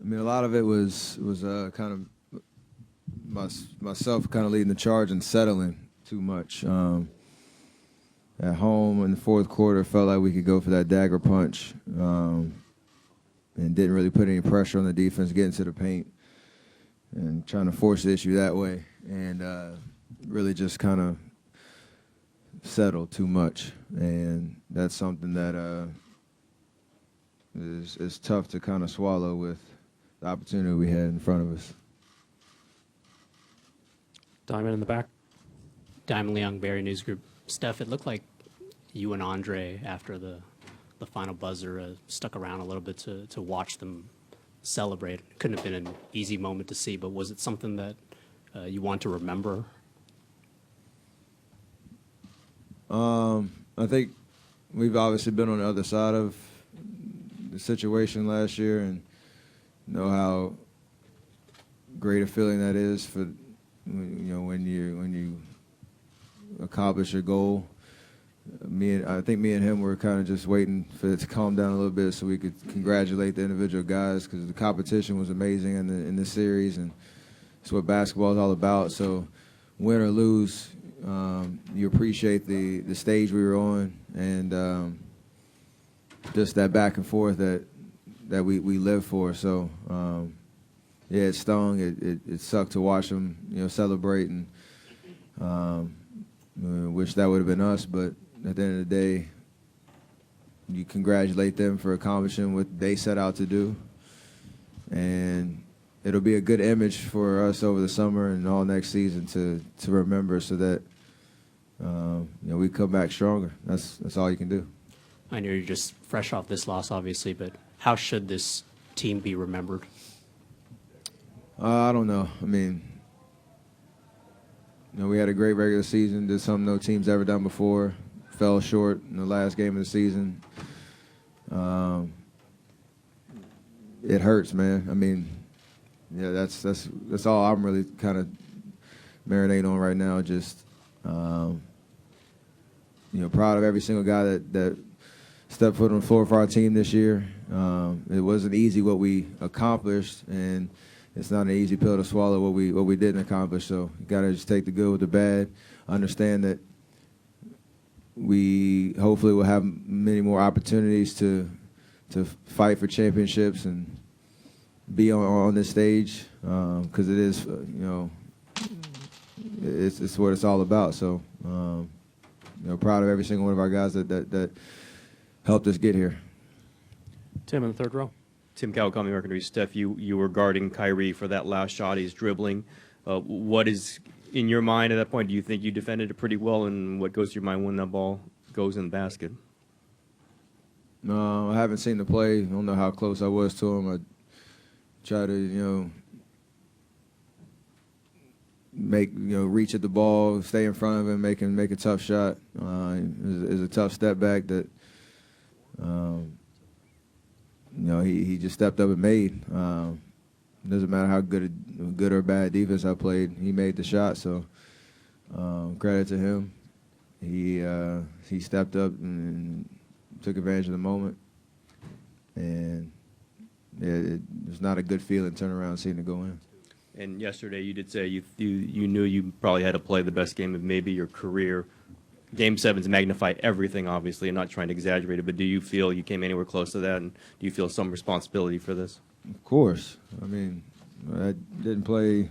I mean, a lot of it was kind of myself kind of leading the charge and settling too much. At home in the fourth quarter, felt like we could go for that dagger punch, and didn't really put any pressure on the defense getting to the paint and trying to force the issue that way, and really just kind of settled too much. And that's something that is tough to kind of swallow with the opportunity we had in front of us. Diamond in the back. Diamond Leong, Barry News Group. Steph, it looked like you and Andre, after the final buzzer, stuck around a little bit to watch them celebrate. It couldn't have been an easy moment to see, but was it something that you want to remember? I think we've obviously been on the other side of the situation last year and know how great a feeling that is for when you accomplish your goal. I think me and him were kind of just waiting for it to calm down a little bit so we could congratulate the individual guys, because the competition was amazing in this series, and it's what basketball is all about. So win or lose, you appreciate the stage we were on, and just that back and forth that we live for. So yeah, it stung. It sucked to watch them celebrate, and wish that would have been us. But at the end of the day, you congratulate them for accomplishing what they set out to do, and it'll be a good image for us over the summer and all next season to remember, so that we come back stronger. That's all you can do. I know you're just fresh off this loss, obviously, but how should this team be remembered? I don't know. I mean, we had a great regular season, did something no team's ever done before, fell short in the last game of the season. It hurts, man. I mean, yeah, that's all I'm really kind of marinating on right now. Just, proud of every single guy that stepped foot on the floor for our team this year. It wasn't easy what we accomplished, and it's not an easy pill to swallow what we didn't accomplish. So you got to just take the good with the bad. Understand that we hopefully will have many more opportunities to fight for championships and be on this stage, because it is it's what it's all about. So proud of every single one of our guys that helped us get here. Tim in the third row. Tim Kawakami, American News. Steph, you were guarding Kyrie for that last shot. He's dribbling. What is in your mind at that point? Do you think you defended it pretty well? And what goes through your mind when that ball goes in the basket? No, I haven't seen the play. I don't know how close I was to him. I try to, reach at the ball, stay in front of him, make a tough shot. It was a tough step back that, he just stepped up and made. Doesn't matter how good or bad defense I played, he made the shot. So credit to him. He stepped up and took advantage of the moment. And it was not a good feeling turning around and seeing it go in. And yesterday you did say you knew you probably had to play the best game of maybe your career. Game 7's magnify everything, obviously. I'm not trying to exaggerate it, but do you feel you came anywhere close to that, and do you feel some responsibility for this? Of course. I mean, I didn't play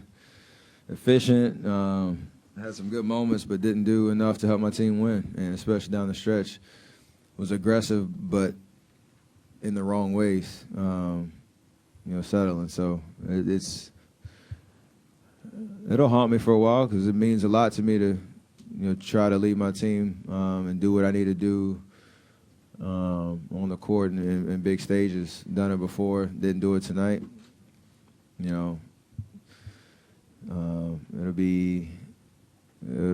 efficient. Had some good moments, but didn't do enough to help my team win, and especially down the stretch. Was aggressive, but in the wrong ways, settling. So it'll haunt me for a while, because it means a lot to me to try to lead my team and do what I need to do on the court and in big stages. Done it before, didn't do it tonight. It'll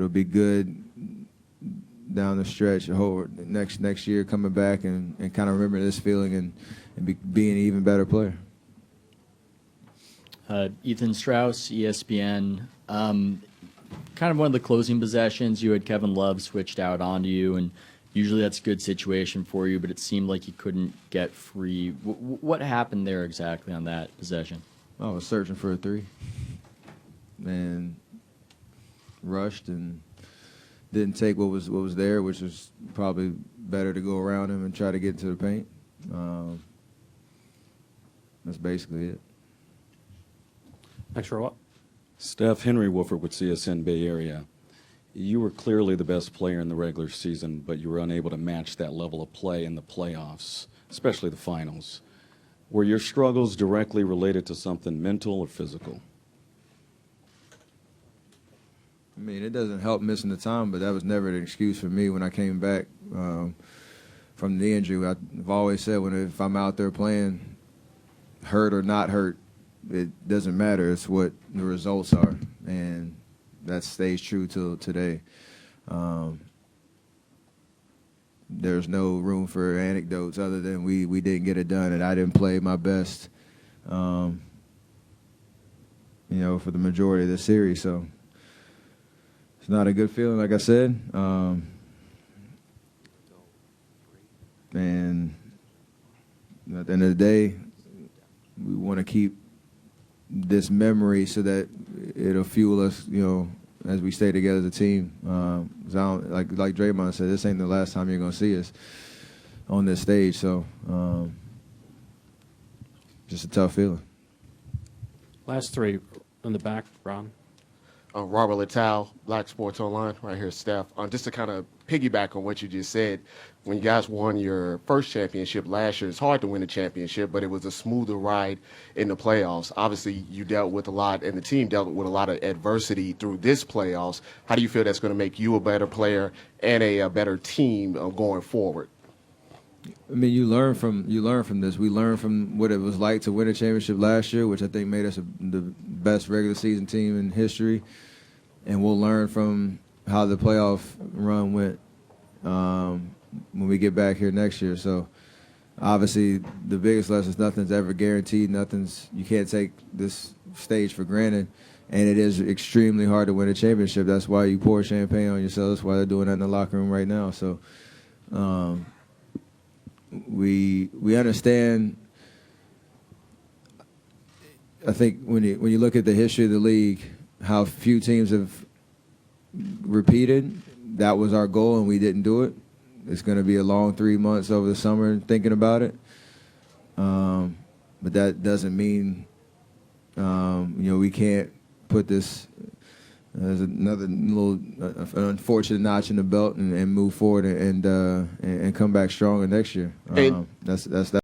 be good down the stretch. I hope next year coming back and kind of remember this feeling and being an even better player. Ethan Strauss, ESPN. Kind of one of the closing possessions, you had Kevin Love switched out onto you, and Usually that's a good situation for you, but it seemed like you couldn't get free. What happened there exactly on that possession? I was searching for a three and rushed and didn't take what was there, which was probably better to go around him and try to get into the paint. That's basically it. Next row up. Steph, Henry Wolford with CSN Bay Area. You were clearly the best player in the regular season, but you were unable to match that level of play in the playoffs, especially the finals. Were your struggles directly related to something mental or physical? I mean, it doesn't help missing the time, but that was never an excuse for me when I came back from the injury. I've always said if I'm out there playing, hurt or not hurt, it doesn't matter. It's what the results are, and that stays true till today. There's no room for anecdotes other than we didn't get it done, and I didn't play my best, for the majority of the series. So it's not a good feeling, like I said. And at the end of the day, we want to keep this memory so that it'll fuel us, as we stay together as a team. 'Cause I don't, like Draymond said, this ain't the last time you're going to see us on this stage. So just a tough feeling. Last three in the back, Ron. Robert Littell, Black Sports Online, right here, Steph. Just to kind of piggyback on what you just said, when you guys won your first championship last year, it's hard to win a championship, but it was a smoother ride in the playoffs. Obviously, you dealt with a lot, and the team dealt with a lot of adversity through this playoffs. How do you feel that's going to make you a better player and a better team going forward? I mean, you learn from this. We learned from what it was like to win a championship last year, which I think made us the best regular season team in history. And we'll learn from how the playoff run went when we get back here next year. So, obviously, the biggest lesson is nothing's ever guaranteed. You can't take this stage for granted. And it is extremely hard to win a championship. That's why you pour champagne on yourself. That's why they're doing that in the locker room right now. So, we understand. I think when you look at the history of the league, how few teams have repeated, that was our goal, and we didn't do it. It's going to be a long 3 months over the summer thinking about it. But that doesn't mean, we can't put this as another little unfortunate notch in the belt and move forward and come back stronger next year. That's